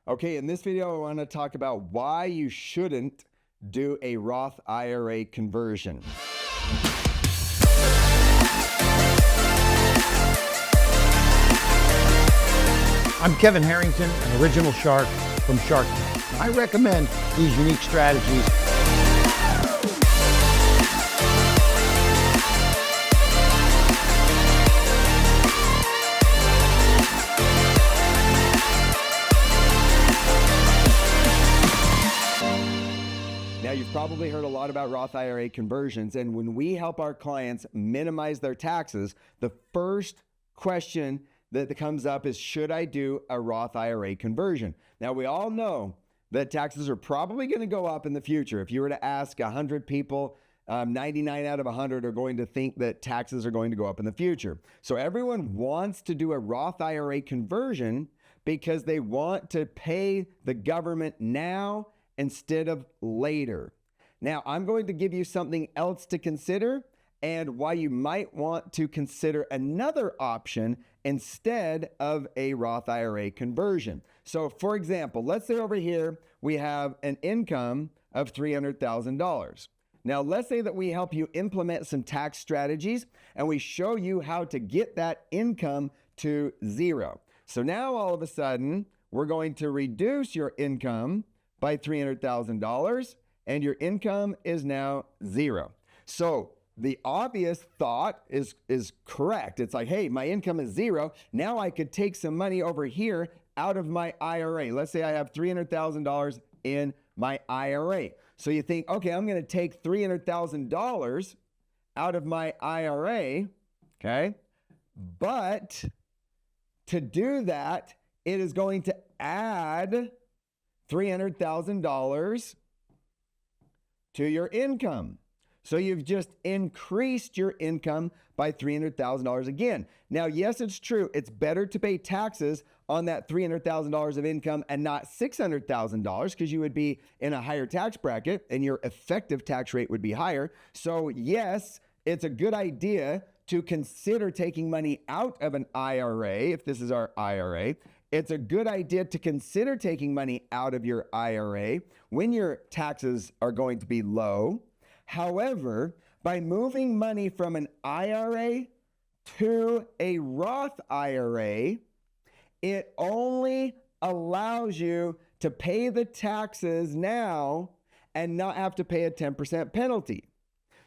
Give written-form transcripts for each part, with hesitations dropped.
Okay, in this video, I want to talk about why you shouldn't do a Roth IRA conversion. I'm Kevin Harrington, an original shark from Shark Tank. I recommend these unique strategies. Now, you've probably heard a lot about Roth IRA conversions, and when we help our clients minimize their taxes, the first question that comes up is, should I do a Roth IRA conversion? Now, we all know that taxes are probably going to go up in the future. If you were to ask 100 people, 99 out of 100 are going to think that taxes are going to go up in the future. So everyone wants to do a Roth IRA conversion because they want to pay the government now instead of later. Now, I'm going to give you something else to consider and why you might want to consider another option instead of a Roth IRA conversion. So for example, let's say over here we have an income of $300,000. Now, let's say that we help you implement some tax strategies and we show you how to get that income to zero. So now all of a sudden, we're going to reduce your income by $300,000 and your income is now zero. So the obvious thought is correct. It's like, hey, my income is zero. Now I could take some money over here out of my IRA. Let's say I have $300,000 in my IRA. So you think, okay, I'm going to take $300,000 out of my IRA, okay? But to do that, it is going to add $300,000 to your income. So you've just increased your income by $300,000 again. Now, yes, it's true. It's better to pay taxes on that $300,000 of income and not $600,000 because you would be in a higher tax bracket and your effective tax rate would be higher. So yes, it's a good idea to consider taking money out of an IRA. If this is our IRA, it's a good idea to consider taking money out of your IRA when your taxes are going to be low. However, by moving money from an IRA to a Roth IRA, it only allows you to pay the taxes now and not have to pay a 10% penalty.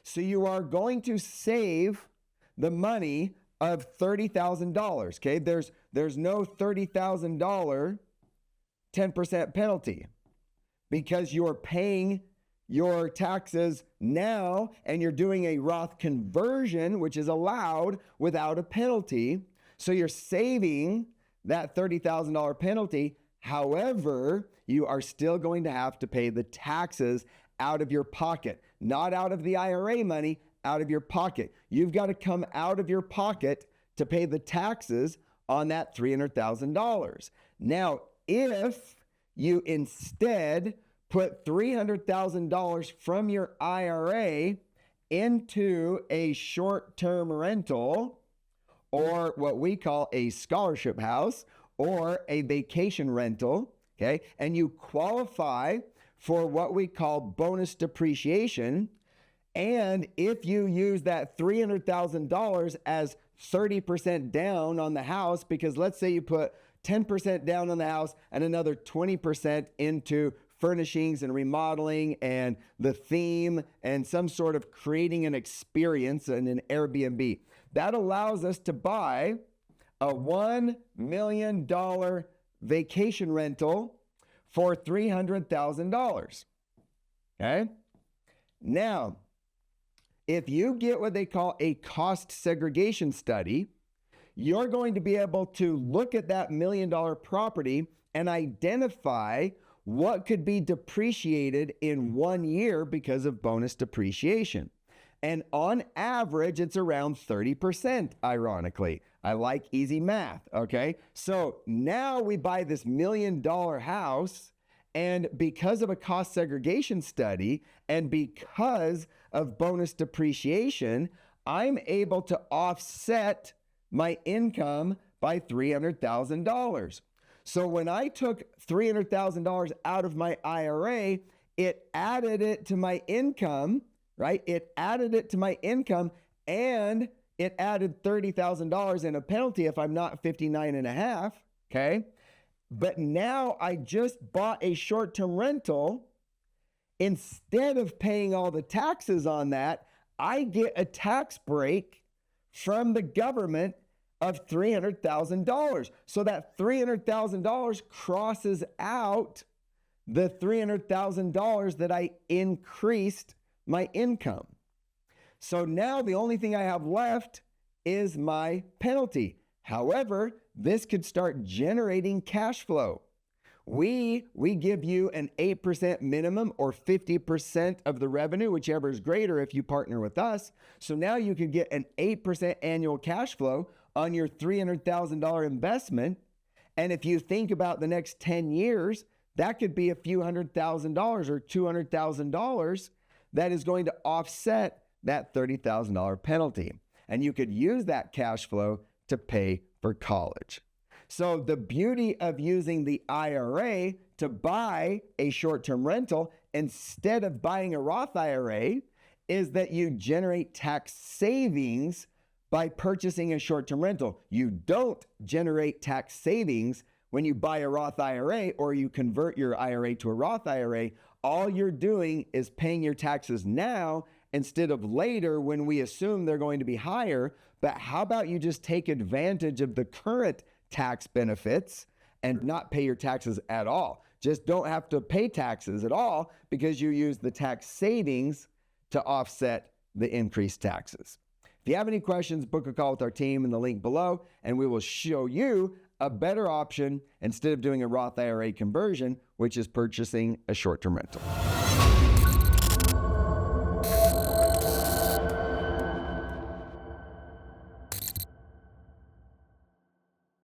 So you are going to save the money of $30,000, okay? There's no $30,000 10% penalty because you're paying your taxes now and you're doing a Roth conversion, which is allowed without a penalty. So you're saving that $30,000 penalty. However, you are still going to have to pay the taxes out of your pocket, not out of the IRA money, out of your pocket. You've got to come out of your pocket to pay the taxes on that $300,000. Now, if you instead put $300,000 from your IRA into a short-term rental, or what we call a scholarship house or a vacation rental, okay, and you qualify for what we call bonus depreciation, and if you use that $300,000 as 30% down on the house, because let's say you put 10% down on the house and another 20% into furnishings and remodeling and the theme and some sort of creating an experience in an Airbnb, that allows us to buy a $1 million vacation rental for $300,000. Okay? Now, if you get what they call a cost segregation study, you're going to be able to look at that $1 million property and identify what could be depreciated in 1 year because of bonus depreciation. And on average, it's around 30%, ironically. I like easy math, okay? So now we buy this $1 million house, and because of a cost segregation study and because of bonus depreciation, I'm able to offset my income by $300,000. So when I took $300,000 out of my IRA, it added it to my income, right? It added it to my income, and it added $30,000 in a penalty if I'm not 59 and a half, okay? But now I just bought a short-term rental. Instead of paying all the taxes on that, I get a tax break from the government of $300,000. So that $300,000 crosses out the $300,000 that I increased my income. So now the only thing I have left is my penalty. However, this could start generating cash flow. We give you an 8% minimum or 50% of the revenue, whichever is greater if you partner with us. So now you could get an 8% annual cash flow on your $300,000 investment. And if you think about the next 10 years, that could be a few $100,000 or $200,000 that is going to offset that $30,000 penalty. And you could use that cash flow to pay for college. So the beauty of using the IRA to buy a short-term rental instead of buying a Roth IRA is that you generate tax savings by purchasing a short-term rental. You don't generate tax savings when you buy a Roth IRA or you convert your IRA to a Roth IRA. All you're doing is paying your taxes now instead of later when we assume they're going to be higher. But how about you just take advantage of the current tax benefits and not pay your taxes at all? Just don't have to pay taxes at all because you use the tax savings to offset the increased taxes. If you have any questions, book a call with our team in the link below, and we will show you a better option instead of doing a Roth IRA conversion, which is purchasing a short-term rental.